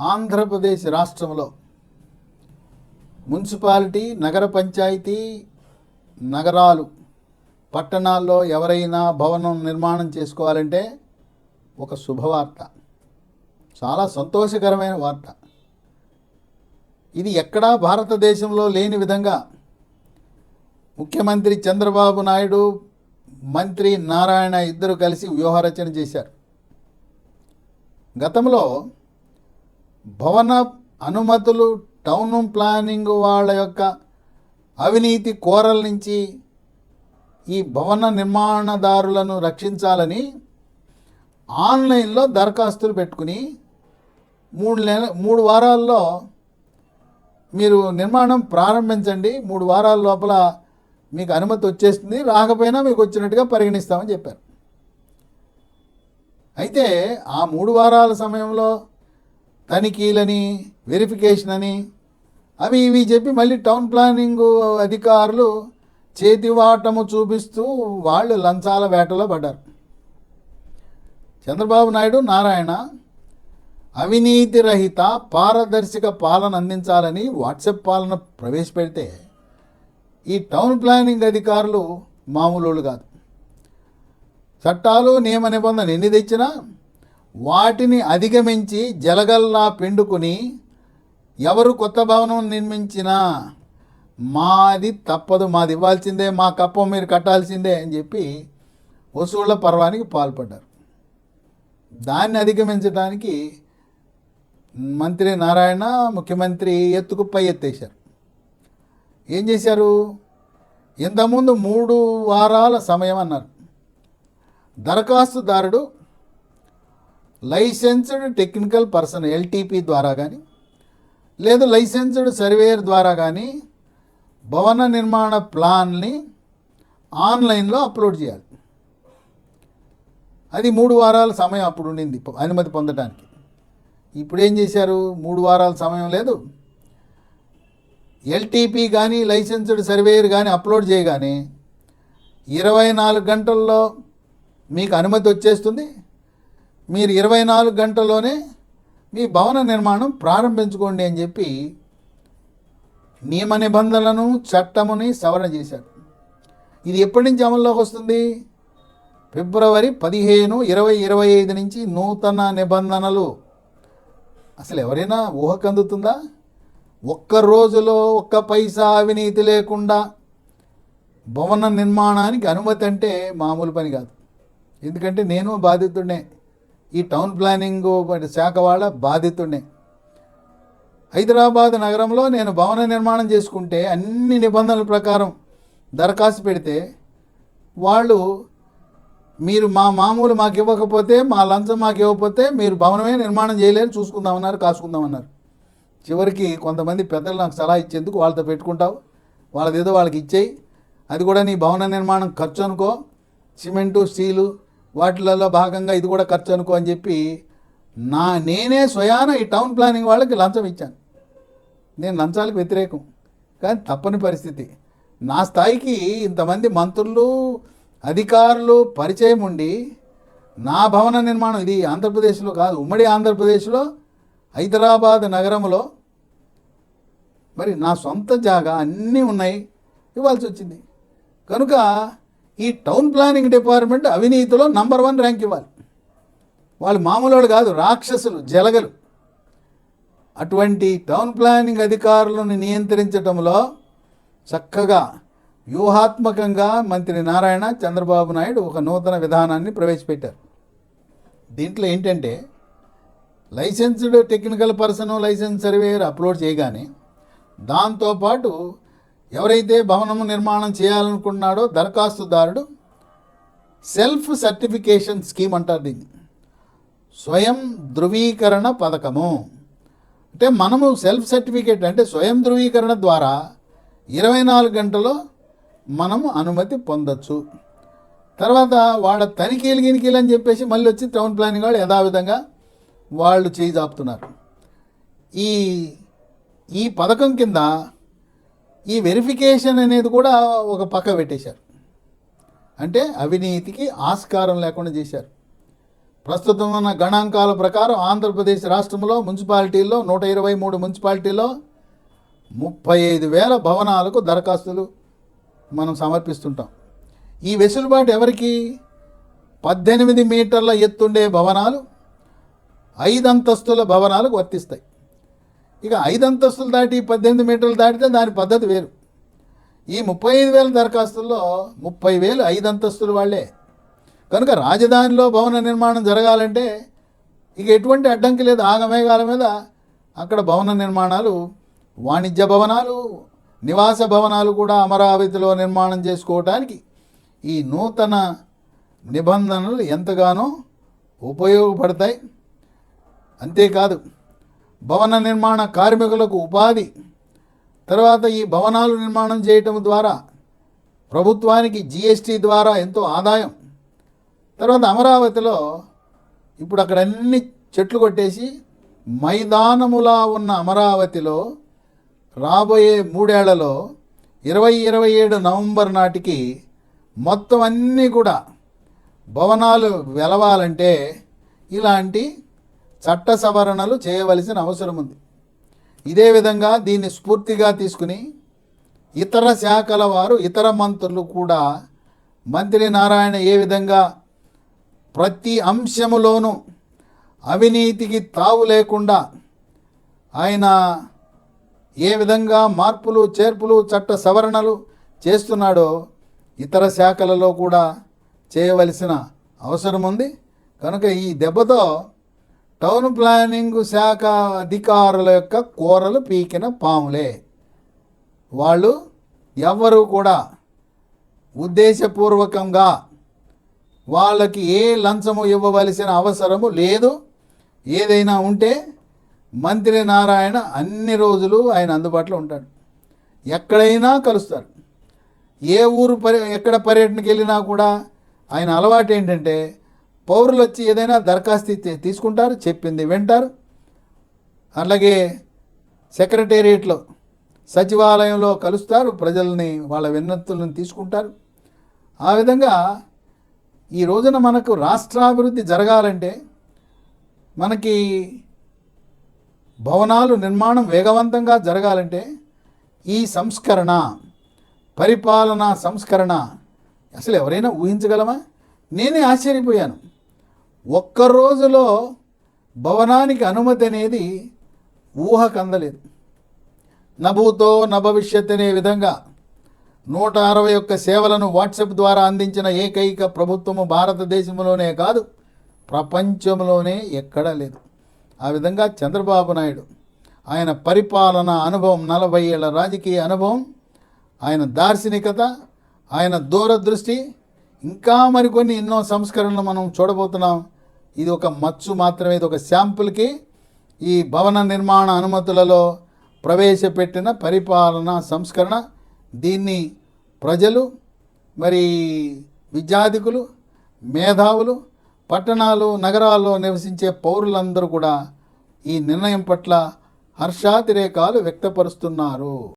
ఆంధ్రప్రదేశ్ రాష్ట్రంలో మున్సిపాలిటీ, నగర పంచాయతీ, నగరాలు, పట్టణాల్లో ఎవరైనా భవనం నిర్మాణం చేసుకోవాలంటే ఒక శుభవార్త, చాలా సంతోషకరమైన వార్త. ఇది ఎక్కడా భారతదేశంలో లేని విధంగా ముఖ్యమంత్రి చంద్రబాబు నాయుడు, మంత్రి నారాయణ ఇద్దరు కలిసి వ్యూహరచన చేశారు. గతంలో భవన అనుమతులు, టౌన్ ప్లానింగ్ వాళ్ళ యొక్క అవినీతి కోరల నుంచి ఈ భవన నిర్మాణదారులను రక్షించాలని ఆన్లైన్లో దరఖాస్తులు పెట్టుకుని 3 వారాల్లో మీరు నిర్మాణం ప్రారంభించండి, 3 వారాల లోపల మీకు అనుమతి వచ్చేస్తుంది, రాకపోయినా మీకు వచ్చినట్టుగా పరిగణిస్తామని చెప్పారు. అయితే ఆ 3 వారాల సమయంలో తనిఖీలని, వెరిఫికేషన్ అని అవి ఇవి చెప్పి మళ్ళీ టౌన్ ప్లానింగ్ అధికారులు చేతివాటము చూపిస్తూ వాళ్ళు లంచాల వేటలో పడ్డారు. చంద్రబాబు నాయుడు, నారాయణ అవినీతి రహిత పారదర్శక పాలన అందించాలని వాట్సాప్ పాలన ప్రవేశపెడితే ఈ టౌన్ ప్లానింగ్ అధికారులు మామూలు కాదు. చట్టాలు, నియమ నిబంధనలు ఎన్ని తెచ్చినా వాటిని అధిగమించి జలగల్లా పిండుకుని ఎవరు కొత్త భవనం నిర్మించినా మాది తప్పదు, మాది ఇవ్వాల్సిందే, మా కప్పం మీరు కట్టాల్సిందే అని చెప్పి వసూళ్ల పర్వానికి పాల్పడ్డారు. దాన్ని అధిగమించడానికి మంత్రి నారాయణ, ముఖ్యమంత్రి ఎత్తుకు పై ఎత్తేశారు. ఏం చేశారు? ఇంతకుముందు 3 వారాల సమయం అన్నారు. దరఖాస్తుదారుడు లైసెన్స్డ్ టెక్నికల్ పర్సన్ LTP ద్వారా కానీ లేదు లైసెన్స్డ్ సర్వేయర్ ద్వారా కానీ భవన నిర్మాణ ప్లాన్ని ఆన్లైన్లో అప్లోడ్ చేయాలి. అది 3 వారాల సమయం అప్పుడు ఉండింది అనుమతి పొందడానికి. ఇప్పుడు ఏం చేశారు? 3 వారాల సమయం లేదు. LTP కానీ లైసెన్స్డ్ సర్వేయర్ కానీ అప్లోడ్ చేయగానే 24 గంటల్లో మీకు అనుమతి వచ్చేస్తుంది. మీరు 24 గంటల్లోనే మీ భవన నిర్మాణం ప్రారంభించుకోండి అని చెప్పి నియమ నిబంధనలను, చట్టముని సవరణ చేశారు. ఇది ఎప్పటి నుంచి అమల్లోకి వస్తుంది? ఫిబ్రవరి 15, 2025 నుంచి నూతన నిబంధనలు. అసలు ఎవరైనా ఊహకు అందుతుందా? ఒక్క రోజులో ఒక్క పైసా అవినీతి లేకుండా భవన నిర్మాణానికి అనుమతి అంటే మామూలు పని కాదు. ఎందుకంటే నేను బాధితుడినే, ఈ టౌన్ ప్లానింగ్ శాఖ వాళ్ళ బాధితుడినే. హైదరాబాద్ నగరంలో నేను భవన నిర్మాణం చేసుకుంటే అన్ని నిబంధనల ప్రకారం దరఖాస్తు పెడితే వాళ్ళు మీరు మామూలు మాకు ఇవ్వకపోతే, మా లంచం మాకు ఇవ్వకపోతే మీరు భవనమే నిర్మాణం చేయలేరు, చూసుకుందామన్నారు, కాసుకుందామన్నారు. చివరికి కొంతమంది పెద్దలు నాకు సలహా ఇచ్చేందుకు వాళ్ళతో పెట్టుకుంటావు, వాళ్ళదేదో వాళ్ళకి ఇచ్చేయి, అది కూడా నీ భవన నిర్మాణం ఖర్చు అనుకో, సిమెంటు, స్టీలు వాటిలలో భాగంగా ఇది కూడా ఖర్చు అనుకో అని చెప్పి నేనే స్వయాన ఈ టౌన్ ప్లానింగ్ వాళ్ళకి లంచం ఇచ్చాను. నేను లంచాలకు వ్యతిరేకం, కానీ తప్పని పరిస్థితి. నా స్థాయికి ఇంతమంది మంత్రులు, అధికారులు పరిచయం ఉండి నా భవన నిర్మాణం, ఇది ఆంధ్రప్రదేశ్లో కాదు, ఉమ్మడి ఆంధ్రప్రదేశ్లో హైదరాబాద్ నగరంలో మరి నా సొంత జాగా అన్నీ ఉన్నాయి, ఇవ్వాల్సి వచ్చింది. కనుక ఈ టౌన్ ప్లానింగ్ డిపార్ట్మెంట్ అవినీతిలో నంబర్ 1 ర్యాంక్ ఇవ్వాలి. వాళ్ళు మామూలు కాదు, రాక్షసులు, జలగలు. అటువంటి టౌన్ ప్లానింగ్ అధికారులను నియంత్రించడంలో చక్కగా వ్యూహాత్మకంగా మంత్రి నారాయణ, చంద్రబాబు నాయుడు ఒక నూతన విధానాన్ని ప్రవేశపెట్టారు. దీంట్లో ఏంటంటే licensed technical person, license surveyor upload చేయగానే దాంతోపాటు ఎవరైతే భవనము నిర్మాణం చేయాలనుకున్నాడో దరఖాస్తుదారుడు సెల్ఫ్ సర్టిఫికేషన్ స్కీమ్ అంటారు దీన్ని, స్వయం ధృవీకరణ పథకము. అంటే మనము సెల్ఫ్ సర్టిఫికేట్ అంటే స్వయం ధృవీకరణ ద్వారా 24 గంటల్లో మనము అనుమతి పొందొచ్చు. తర్వాత వాళ్ళ తనిఖీలు అని చెప్పేసి మళ్ళీ వచ్చి టౌన్ ప్లానింగ్ వాళ్ళు యథావిధంగా వాళ్ళు చేయి జాపుతున్నారు. ఈ పథకం కింద ఈ వెరిఫికేషన్ అనేది కూడా ఒక పక్క పెట్టేశారు. అంటే అవినీతికి ఆస్కారం లేకుండా చేశారు. ప్రస్తుతం ఉన్న గణాంకాల ప్రకారం ఆంధ్రప్రదేశ్ రాష్ట్రంలో మున్సిపాలిటీల్లో 123 మున్సిపాలిటీల్లో 35,000 భవనాలకు దరఖాస్తులు మనం సమర్పిస్తుంటాం. ఈ వెసులుబాటు ఎవరికి? 18 మీటర్ల ఎత్తుండే భవనాలు, 5 అంతస్తుల భవనాలకు వర్తిస్తాయి. ఇక 5 అంతస్తులు దాటి 18 మీటర్లు దాటితే దాని పద్ధతి వేరు. ఈ 35,000 దరఖాస్తుల్లో 30,000 5 అంతస్తులు వాళ్ళే. కనుక రాజధానిలో భవన నిర్మాణం జరగాలంటే ఇక ఎటువంటి అడ్డంకి లేదు. ఆగమేఘాల మీద అక్కడ భవన నిర్మాణాలు, వాణిజ్య భవనాలు, నివాస భవనాలు కూడా అమరావతిలో నిర్మాణం చేసుకోవటానికి ఈ నూతన నిబంధనలు ఎంతగానో ఉపయోగపడతాయి. అంతేకాదు భవన నిర్మాణ కార్మికులకు ఉపాధి, తర్వాత ఈ భవనాలు నిర్మాణం చేయటం ద్వారా ప్రభుత్వానికి జీఎస్టీ ద్వారా ఎంతో ఆదాయం. తర్వాత అమరావతిలో ఇప్పుడు అక్కడ అన్ని చెట్లు కొట్టేసి మైదానములా ఉన్న అమరావతిలో రాబోయే 3 ఏళ్లలో 2027 నవంబర్ నాటికి మొత్తం అన్నీ కూడా భవనాలు వెలవాలంటే ఇలాంటి చట్ట సవరణలు చేయవలసిన అవసరం ఉంది. ఇదే విధంగా దీన్ని స్ఫూర్తిగా తీసుకుని ఇతర శాఖల వారు, ఇతర మంత్రులు కూడా మంత్రి నారాయణ ఏ విధంగా ప్రతి అంశములోనూ అవినీతికి తావు లేకుండా ఆయన ఏ విధంగా మార్పులు చేర్పులు చట్ట సవరణలు చేస్తున్నాడో ఇతర శాఖలలో కూడా చేయవలసిన అవసరం ఉంది. కనుక ఈ దెబ్బతో టౌన్ ప్లానింగ్ శాఖ అధికారుల యొక్క కూరలు పీకిన పాములే. వాళ్ళు ఎవ్వరూ కూడా ఉద్దేశపూర్వకంగా వాళ్ళకి ఏ లంచము ఇవ్వవలసిన అవసరము లేదు. ఏదైనా ఉంటే మంత్రి నారాయణ అన్ని రోజులు ఆయన అందుబాటులో ఉంటాడు. ఎక్కడైనా కలుస్తారు. ఏ ఊరు ఎక్కడ పర్యటనకి వెళ్ళినా కూడా ఆయన అలవాటు ఏంటంటే పౌరులు వచ్చి ఏదైనా దరఖాస్తు తీసుకుంటారు, చెప్పింది వింటారు. అలాగే సెక్రటేరియట్లో, సచివాలయంలో కలుస్తారు, ప్రజల్ని వాళ్ళ విన్నతులను తీసుకుంటారు. ఆ విధంగా ఈ రోజున మనకు రాష్ట్రాభివృద్ధి జరగాలంటే, మనకి భవనాలు నిర్మాణం వేగవంతంగా జరగాలంటే ఈ సంస్కరణ, పరిపాలనా సంస్కరణ అసలు ఎవరైనా ఊహించగలమా? నేనే ఆశ్చర్యపోయాను. ఒక్క రోజులో భవనానికి అనుమతి అనేది ఊహకందలేదు. నభూతో నభవిష్యత్ అనే విధంగా 161 సేవలను వాట్సాప్ ద్వారా అందించిన ఏకైక ప్రభుత్వము భారతదేశంలోనే కాదు, ప్రపంచంలోనే ఎక్కడా లేదు. ఆ విధంగా చంద్రబాబు నాయుడు ఆయన పరిపాలన అనుభవం, 40 ఏళ్ల రాజకీయ అనుభవం, ఆయన దార్శనికత, ఆయన దూరదృష్టి, ఇంకా మరికొన్ని ఎన్నో సంస్కరణలు మనం చూడబోతున్నాం. ఇది ఒక మచ్చు మాత్రమే. ఇది ఒక శాంపుల్కి ఈ భవన నిర్మాణ అనుమతులలో ప్రవేశపెట్టిన పరిపాలనా సంస్కరణ. దీన్ని ప్రజలు, మరి విద్యార్థికులు, మేధావులు, పట్టణాలు, నగరాల్లో నివసించే పౌరులందరూ కూడా ఈ నిర్ణయం పట్ల హర్షాతిరేకాలు వ్యక్తపరుస్తున్నారు.